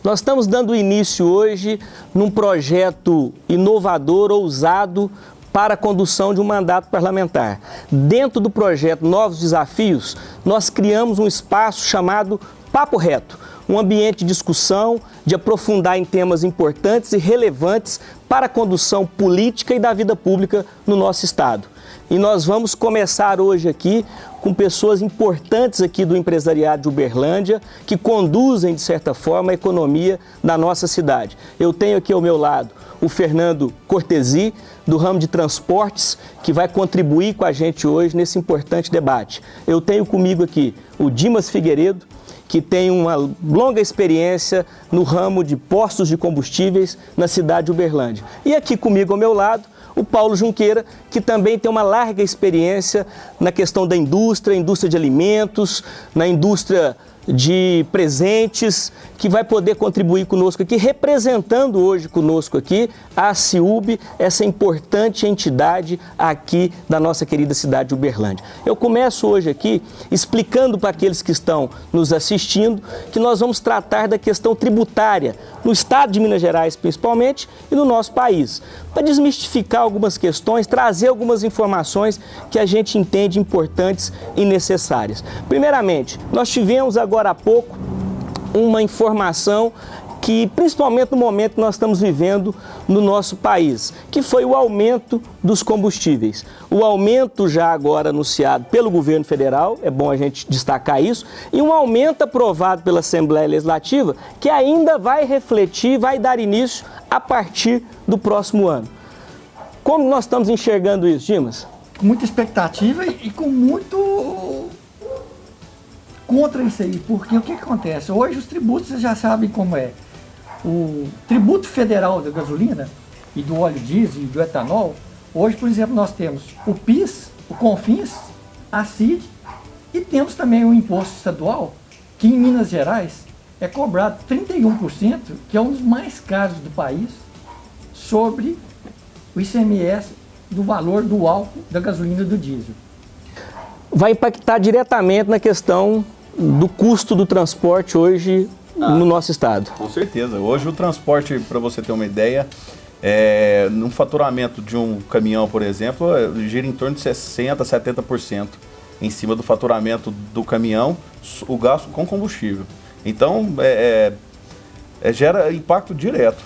Nós estamos dando início hoje num projeto inovador, ousado, para a condução de um mandato parlamentar. Dentro do projeto Novos Desafios, nós criamos um espaço chamado Papo Reto, um ambiente de discussão, de aprofundar em temas importantes e relevantes para a condução política e da vida pública no nosso estado. E nós vamos começar hoje aqui com pessoas importantes aqui do empresariado de Uberlândia, que conduzem, de certa forma, a economia da nossa cidade. Eu tenho aqui ao meu lado o Fernando Cortesi, do ramo de transportes, que vai contribuir com a gente hoje nesse importante debate. Eu tenho comigo aqui o Dimas Figueiredo, que tem uma longa experiência no ramo de postos de combustíveis na cidade de Uberlândia. E aqui comigo ao meu lado, o Paulo Junqueira, que também tem uma larga experiência na questão da indústria de alimentos, na indústria de presentes, que vai poder contribuir conosco aqui, representando hoje conosco aqui a CIUB, essa importante entidade aqui da nossa querida cidade de Uberlândia. Eu começo hoje aqui explicando para aqueles que estão nos assistindo que nós vamos tratar da questão tributária no estado de Minas Gerais principalmente e no nosso país, para desmistificar algumas questões, trazer algumas informações que a gente entende importantes e necessárias. Primeiramente, nós tivemos agora há pouco uma informação que, principalmente no momento que nós estamos vivendo no nosso país, que foi o aumento dos combustíveis. O aumento já agora anunciado pelo governo federal, é bom a gente destacar isso, e um aumento aprovado pela Assembleia Legislativa que ainda vai refletir, vai dar início a partir do próximo ano. Como nós estamos enxergando isso, Dimas? Com muita expectativa e com muito contra isso aí, porque o que acontece? Hoje os tributos, vocês já sabem como é. O tributo federal da gasolina e do óleo diesel e do etanol, hoje, por exemplo, nós temos o PIS, o CONFINS, a CID e temos também o imposto estadual, que em Minas Gerais é cobrado 31%, que é um dos mais caros do país, sobre o ICMS do valor do álcool, da gasolina e do diesel. Vai impactar diretamente na questão do custo do transporte hoje no nosso estado. Com certeza. Hoje o transporte, para você ter uma ideia, no faturamento de um caminhão, por exemplo, gira em torno de 60%, 70% em cima do faturamento do caminhão, o gasto com combustível. Então, gera impacto direto,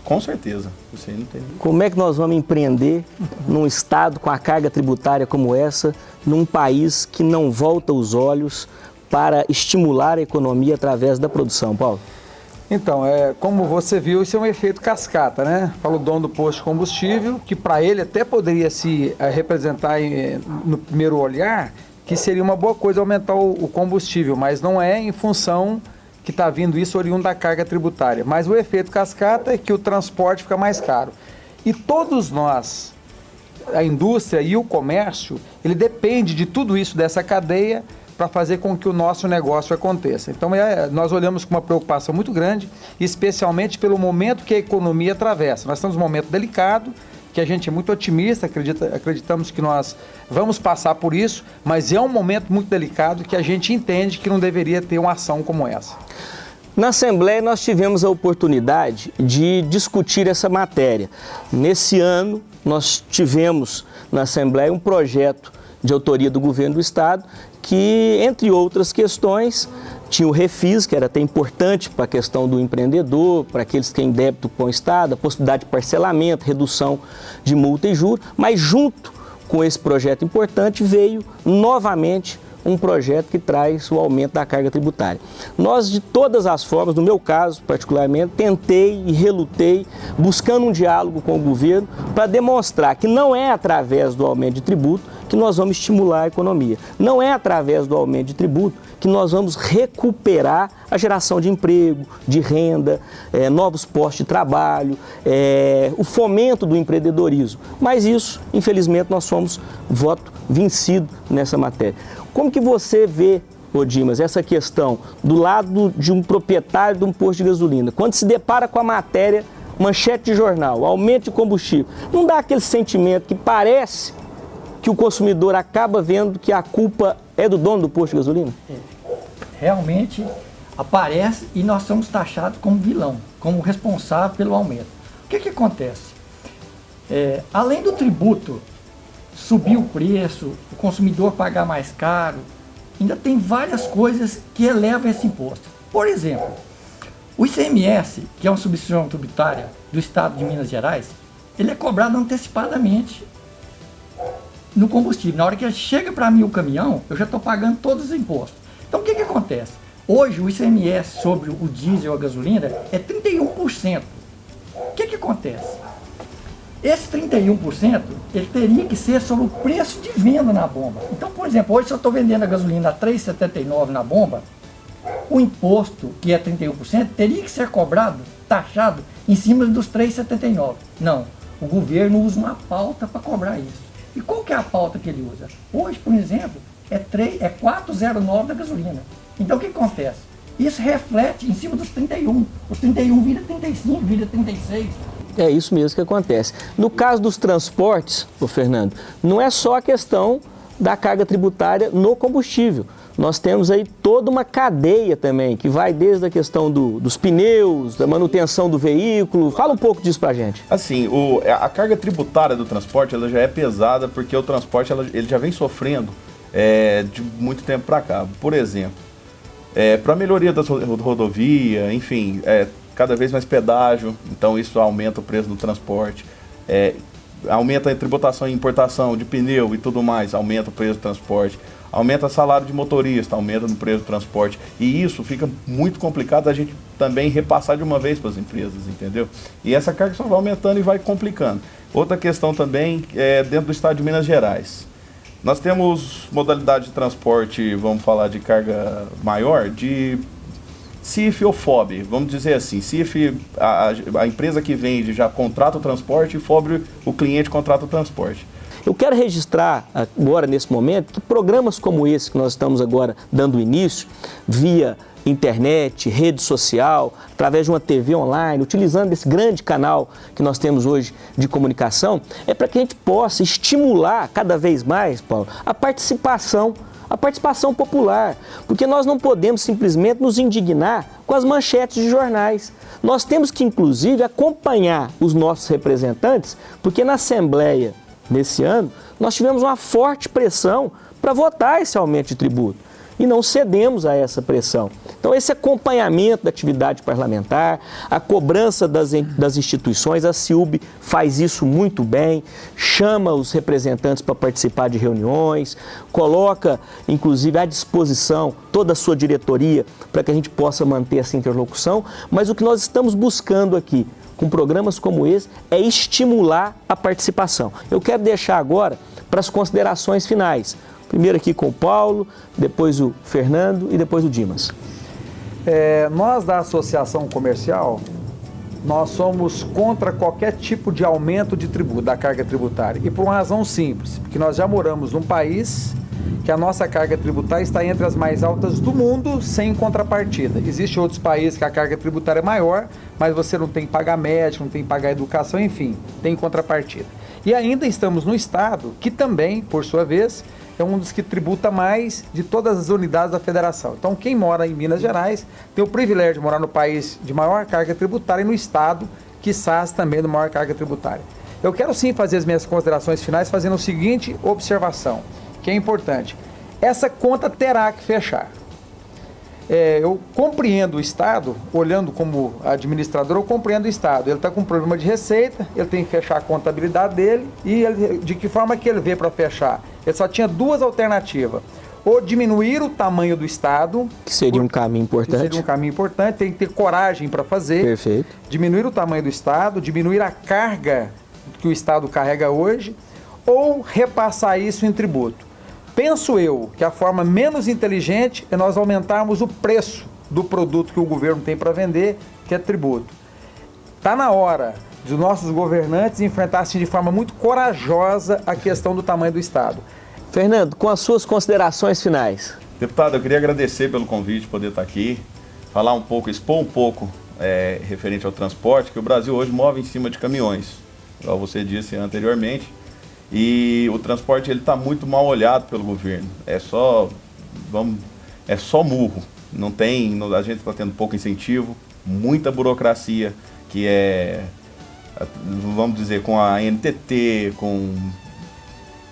com certeza. Isso aí não tem... Como é que nós vamos empreender num estado com a carga tributária como essa, num país que não volta os olhos para estimular a economia através da produção, Paulo? Então, como você viu, isso é um efeito cascata, né? Fala o dono do posto de combustível, que para ele até poderia se representar no primeiro olhar, que seria uma boa coisa aumentar o combustível, mas não é em função que está vindo isso oriundo da carga tributária. Mas o efeito cascata é que o transporte fica mais caro. E todos nós, a indústria e o comércio, ele depende de tudo isso, dessa cadeia, para fazer com que o nosso negócio aconteça. Então, nós olhamos com uma preocupação muito grande, especialmente pelo momento que a economia atravessa. Nós estamos num momento delicado, que a gente é muito otimista, acreditamos que nós vamos passar por isso, mas é um momento muito delicado que a gente entende que não deveria ter uma ação como essa. Na Assembleia nós tivemos a oportunidade de discutir essa matéria. Nesse ano nós tivemos na Assembleia um projeto de autoria do governo do estado que, entre outras questões, tinha o refis, que era até importante para a questão do empreendedor, para aqueles que têm débito com o estado, a possibilidade de parcelamento, redução de multa e juros, mas junto com esse projeto importante veio novamente um projeto que traz o aumento da carga tributária. Nós, de todas as formas, no meu caso particularmente, tentei e relutei, buscando um diálogo com o governo para demonstrar que não é através do aumento de tributo que nós vamos estimular a economia. Não é através do aumento de tributo que nós vamos recuperar a geração de emprego, de renda, novos postos de trabalho, o fomento do empreendedorismo. Mas isso, infelizmente, nós somos voto vencido nessa matéria. Como que você vê, ô Dimas, essa questão do lado de um proprietário de um posto de gasolina, quando se depara com a matéria, manchete de jornal, aumento de combustível, não dá aquele sentimento que parece que o consumidor acaba vendo que a culpa é do dono do posto de gasolina? Realmente, aparece e nós somos taxados como vilão, como responsável pelo aumento. O que acontece? Além do tributo subir o preço, o consumidor pagar mais caro, ainda tem várias coisas que elevam esse imposto. Por exemplo, o ICMS, que é uma substituição tributária do Estado de Minas Gerais, ele é cobrado antecipadamente no combustível. Na hora que chega para mim o caminhão, eu já estou pagando todos os impostos. Então o que acontece? Hoje o ICMS sobre o diesel ou a gasolina é 31%. O que acontece? Esse 31%, ele teria que ser sobre o preço de venda na bomba. Então, por exemplo, hoje se eu estou vendendo a gasolina a R$ 3,79 na bomba, o imposto, que é 31%, teria que ser cobrado, taxado, em cima dos R$ 3,79. Não, o governo usa uma pauta para cobrar isso. E qual que é a pauta que ele usa? Hoje, por exemplo, é 4,09 da gasolina. Então o que acontece? Isso reflete em cima dos 31. Os 31 vira 35, vira 36. É isso mesmo que acontece. No caso dos transportes, Fernando, não é só a questão da carga tributária no combustível. Nós temos aí toda uma cadeia também, que vai desde a questão dos pneus, da manutenção do veículo. Fala um pouco disso pra gente. Assim, a carga tributária do transporte, ela já é pesada, porque o transporte ele já vem sofrendo de muito tempo para cá. Por exemplo, para a melhoria da rodovia, enfim, cada vez mais pedágio, então isso aumenta o preço do transporte. Aumenta a tributação em importação de pneu e tudo mais, aumenta o preço do transporte. Aumenta o salário de motorista, aumenta o preço do transporte. E isso fica muito complicado a gente também repassar de uma vez para as empresas, entendeu? E essa carga só vai aumentando e vai complicando. Outra questão também é dentro do estado de Minas Gerais. Nós temos modalidade de transporte, vamos falar de carga maior, de CIF ou FOB, vamos dizer assim. CIF, a empresa que vende já contrata o transporte e FOB, o cliente contrata o transporte. Eu quero registrar agora, nesse momento, que programas como esse que nós estamos agora dando início, via internet, rede social, através de uma TV online, utilizando esse grande canal que nós temos hoje de comunicação, é para que a gente possa estimular cada vez mais, Paulo, a participação popular, porque nós não podemos simplesmente nos indignar com as manchetes de jornais. Nós temos que, inclusive, acompanhar os nossos representantes, porque na Assembleia, nesse ano, nós tivemos uma forte pressão para votar esse aumento de tributo e não cedemos a essa pressão. Então, esse acompanhamento da atividade parlamentar, a cobrança das instituições, a CIUB faz isso muito bem, chama os representantes para participar de reuniões, coloca, inclusive, à disposição toda a sua diretoria para que a gente possa manter essa interlocução, mas o que nós estamos buscando aqui, com programas como esse, é estimular a participação. Eu quero deixar agora para as considerações finais. Primeiro aqui com o Paulo, depois o Fernando e depois o Dimas. Nós da Associação Comercial, nós somos contra qualquer tipo de aumento de tributo, da carga tributária. E por uma razão simples, porque nós já moramos num país que a nossa carga tributária está entre as mais altas do mundo, sem contrapartida. Existem outros países que a carga tributária é maior, mas você não tem que pagar médico, não tem que pagar educação, enfim, tem contrapartida. E ainda estamos no estado que também, por sua vez, é um dos que tributa mais de todas as unidades da federação. Então, quem mora em Minas Gerais tem o privilégio de morar no país de maior carga tributária e no estado, quiçás também de maior carga tributária. Eu quero sim fazer as minhas considerações finais fazendo a seguinte observação, que é importante. Essa conta terá que fechar. Eu compreendo o Estado, olhando como administrador, eu compreendo o Estado. Ele está com um problema de receita, ele tem que fechar a contabilidade dele e de que forma que ele vê para fechar? Ele só tinha duas alternativas. Ou diminuir o tamanho do Estado. Que seria um caminho importante. Que seria um caminho importante, tem que ter coragem para fazer. Perfeito. Diminuir o tamanho do Estado, diminuir a carga que o Estado carrega hoje, ou repassar isso em tributo. Penso eu que a forma menos inteligente é nós aumentarmos o preço do produto que o governo tem para vender, que é tributo. Está na hora dos nossos governantes enfrentassem de forma muito corajosa a questão do tamanho do Estado. Fernando, com as suas considerações finais. Deputado, eu queria agradecer pelo convite, poder estar aqui, falar um pouco, expor um pouco referente ao transporte, que o Brasil hoje move em cima de caminhões, igual você disse anteriormente. E o transporte ele está muito mal olhado pelo governo. É só murro, A gente está tendo pouco incentivo, muita burocracia, que é, vamos dizer, com a NTT, com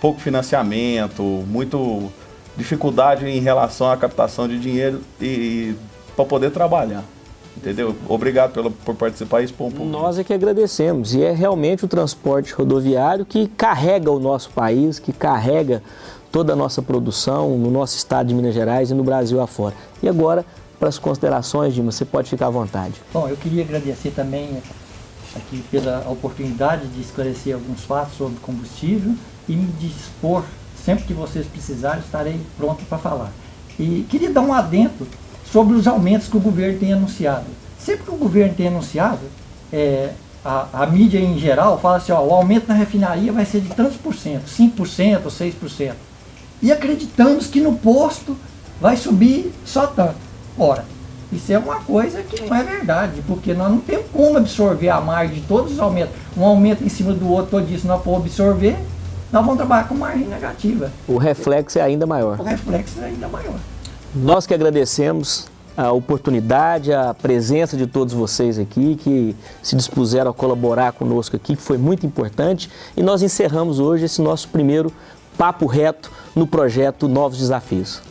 pouco financiamento, muito dificuldade em relação à captação de dinheiro e para poder trabalhar. Entendeu? Obrigado por participar e expor um pouco. Nós é que agradecemos, e é realmente o transporte rodoviário que carrega o nosso país, que carrega toda a nossa produção no nosso estado de Minas Gerais e no Brasil afora. E agora, para as considerações, Dima, você pode ficar à vontade. Bom, eu queria agradecer também aqui pela oportunidade de esclarecer alguns fatos sobre combustível e me dispor, sempre que vocês precisarem, estarei pronto para falar. E queria dar um adendo sobre os aumentos que o governo tem anunciado. Sempre que o governo tem anunciado, a mídia em geral fala assim, ó, o aumento na refinaria vai ser de tantos por cento, 5% ou 6%. E acreditamos que no posto vai subir só tanto. Ora, isso é uma coisa que não é verdade, porque nós não temos como absorver a margem de todos os aumentos. Um aumento em cima do outro, todo isso nós podemos absorver, nós vamos trabalhar com margem negativa. O reflexo é ainda maior. O reflexo é ainda maior. Nós que agradecemos a oportunidade, a presença de todos vocês aqui, que se dispuseram a colaborar conosco aqui, que foi muito importante. E nós encerramos hoje esse nosso primeiro Papo Reto no projeto Novos Desafios.